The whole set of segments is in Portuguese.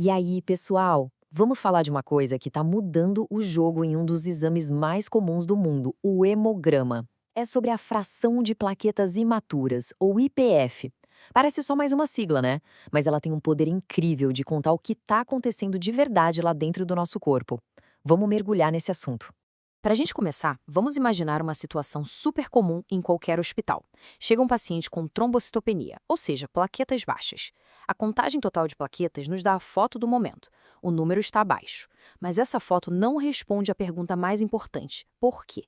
E aí, pessoal, vamos falar de uma coisa que está mudando o jogo em um dos exames mais comuns do mundo, o hemograma. É sobre a fração de plaquetas imaturas, ou IPF. Parece só mais uma sigla, né? Mas ela tem um poder incrível de contar o que está acontecendo de verdade lá dentro do nosso corpo. Vamos mergulhar nesse assunto. Para a gente começar, vamos imaginar uma situação super comum em qualquer hospital. Chega um paciente com trombocitopenia, ou seja, plaquetas baixas. A contagem total de plaquetas nos dá a foto do momento. O número está baixo. Mas essa foto não responde à pergunta mais importante: por quê?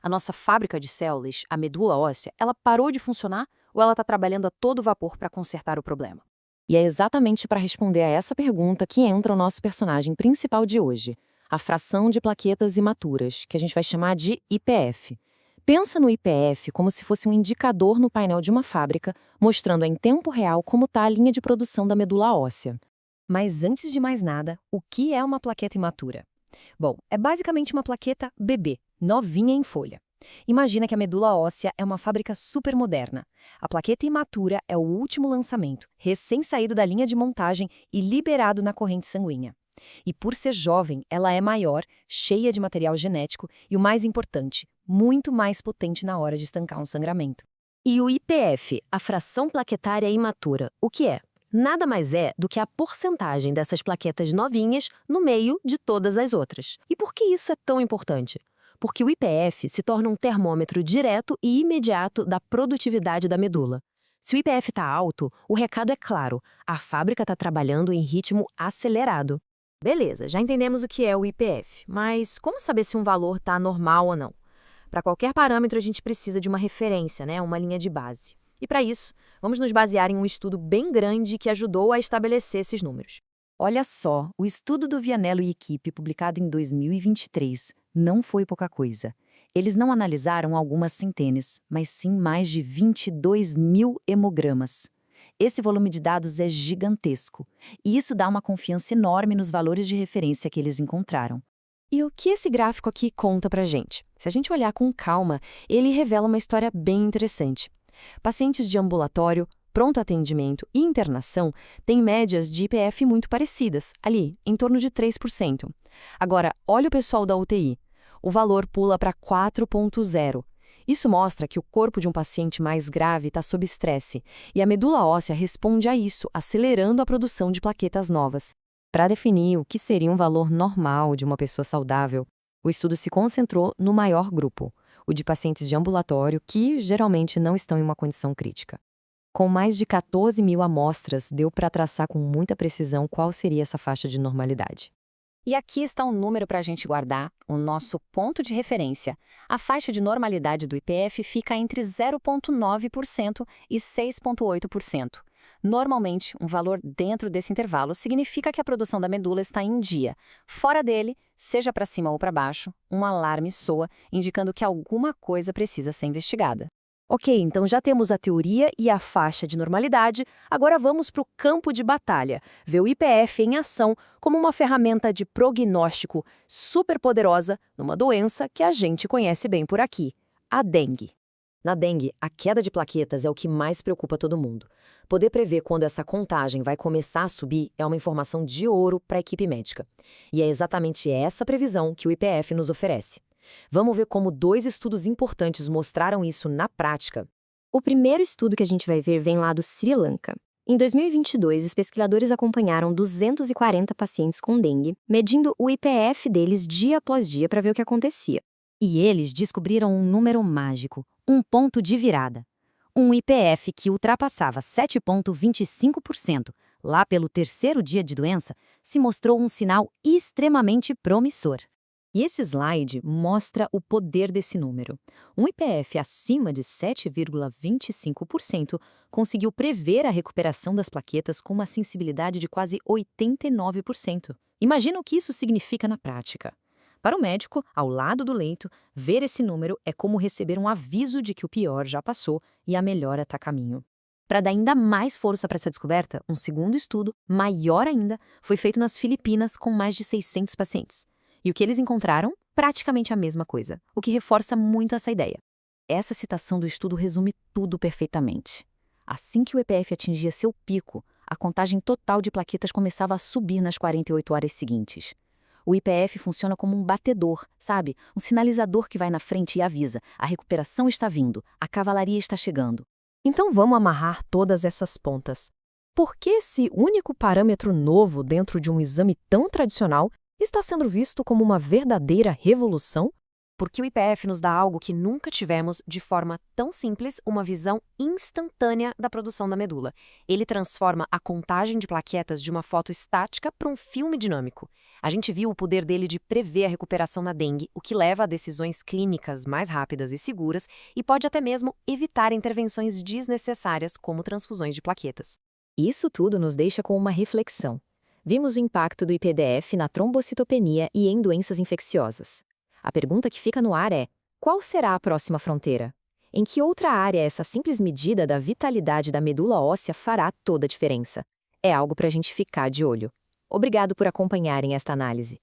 A nossa fábrica de células, a medula óssea, ela parou de funcionar ou ela está trabalhando a todo vapor para consertar o problema? E é exatamente para responder a essa pergunta que entra o nosso personagem principal de hoje, a fração de plaquetas imaturas, que a gente vai chamar de IPF. Pensa no IPF como se fosse um indicador no painel de uma fábrica, mostrando em tempo real como está a linha de produção da medula óssea. Mas antes de mais nada, o que é uma plaqueta imatura? Bom, é basicamente uma plaqueta bebê, novinha em folha. Imagina que a medula óssea é uma fábrica super moderna. A plaqueta imatura é o último lançamento, recém-saído da linha de montagem e liberado na corrente sanguínea. E por ser jovem, ela é maior, cheia de material genético e, o mais importante, muito mais potente na hora de estancar um sangramento. E o IPF, a fração plaquetária imatura, o que é? Nada mais é do que a porcentagem dessas plaquetas novinhas no meio de todas as outras. E por que isso é tão importante? Porque o IPF se torna um termômetro direto e imediato da produtividade da medula. Se o IPF está alto, o recado é claro: a fábrica está trabalhando em ritmo acelerado. Beleza, já entendemos o que é o IPF, mas como saber se um valor está normal ou não? Para qualquer parâmetro, a gente precisa de uma referência, né? Uma linha de base. E para isso, vamos nos basear em um estudo bem grande que ajudou a estabelecer esses números. Olha só, o estudo do Vianello e equipe, publicado em 2023, não foi pouca coisa. Eles não analisaram algumas centenas, mas sim mais de 22 mil hemogramas. Esse volume de dados é gigantesco, e isso dá uma confiança enorme nos valores de referência que eles encontraram. E o que esse gráfico aqui conta pra gente? Se a gente olhar com calma, ele revela uma história bem interessante. Pacientes de ambulatório, pronto atendimento e internação têm médias de IPF muito parecidas, ali, em torno de 3%. Agora, olha o pessoal da UTI. O valor pula para 4,0. Isso mostra que o corpo de um paciente mais grave está sob estresse, e a medula óssea responde a isso, acelerando a produção de plaquetas novas. Para definir o que seria um valor normal de uma pessoa saudável, o estudo se concentrou no maior grupo, o de pacientes de ambulatório que geralmente não estão em uma condição crítica. Com mais de 14 mil amostras, deu para traçar com muita precisão qual seria essa faixa de normalidade. E aqui está um número para a gente guardar, o nosso ponto de referência. A faixa de normalidade do IPF fica entre 0,9% e 6,8%. Normalmente, um valor dentro desse intervalo significa que a produção da medula está em dia. Fora dele, seja para cima ou para baixo, um alarme soa, indicando que alguma coisa precisa ser investigada. Ok, então já temos a teoria e a faixa de normalidade, agora vamos para o campo de batalha, ver o IPF em ação como uma ferramenta de prognóstico super poderosa numa doença que a gente conhece bem por aqui, a dengue. Na dengue, a queda de plaquetas é o que mais preocupa todo mundo. Poder prever quando essa contagem vai começar a subir é uma informação de ouro para a equipe médica. E é exatamente essa previsão que o IPF nos oferece. Vamos ver como 2 estudos importantes mostraram isso na prática. O primeiro estudo que a gente vai ver vem lá do Sri Lanka. Em 2022, os pesquisadores acompanharam 240 pacientes com dengue, medindo o IPF deles dia após dia para ver o que acontecia. E eles descobriram um número mágico, um ponto de virada. Um IPF que ultrapassava 7,25% lá pelo 3º dia de doença se mostrou um sinal extremamente promissor. E esse slide mostra o poder desse número. Um IPF acima de 7,25% conseguiu prever a recuperação das plaquetas com uma sensibilidade de quase 89%. Imagina o que isso significa na prática. Para o médico, ao lado do leito, ver esse número é como receber um aviso de que o pior já passou e a melhora está a caminho. Para dar ainda mais força para essa descoberta, um segundo estudo, maior ainda, foi feito nas Filipinas com mais de 600 pacientes. E o que eles encontraram? Praticamente a mesma coisa, o que reforça muito essa ideia. Essa citação do estudo resume tudo perfeitamente. Assim que o IPF atingia seu pico, a contagem total de plaquetas começava a subir nas 48 horas seguintes. O IPF funciona como um batedor, sabe? Um sinalizador que vai na frente e avisa: a recuperação está vindo, a cavalaria está chegando. Então vamos amarrar todas essas pontas. Por que esse único parâmetro novo dentro de um exame tão tradicional está sendo visto como uma verdadeira revolução? Porque o IPF nos dá algo que nunca tivemos de forma tão simples, uma visão instantânea da produção da medula. Ele transforma a contagem de plaquetas de uma foto estática para um filme dinâmico. A gente viu o poder dele de prever a recuperação na dengue, o que leva a decisões clínicas mais rápidas e seguras e pode até mesmo evitar intervenções desnecessárias como transfusões de plaquetas. Isso tudo nos deixa com uma reflexão. Vimos o impacto do IPDF na trombocitopenia e em doenças infecciosas. A pergunta que fica no ar é: qual será a próxima fronteira? Em que outra área essa simples medida da vitalidade da medula óssea fará toda a diferença? É algo para a gente ficar de olho. Obrigado por acompanharem esta análise.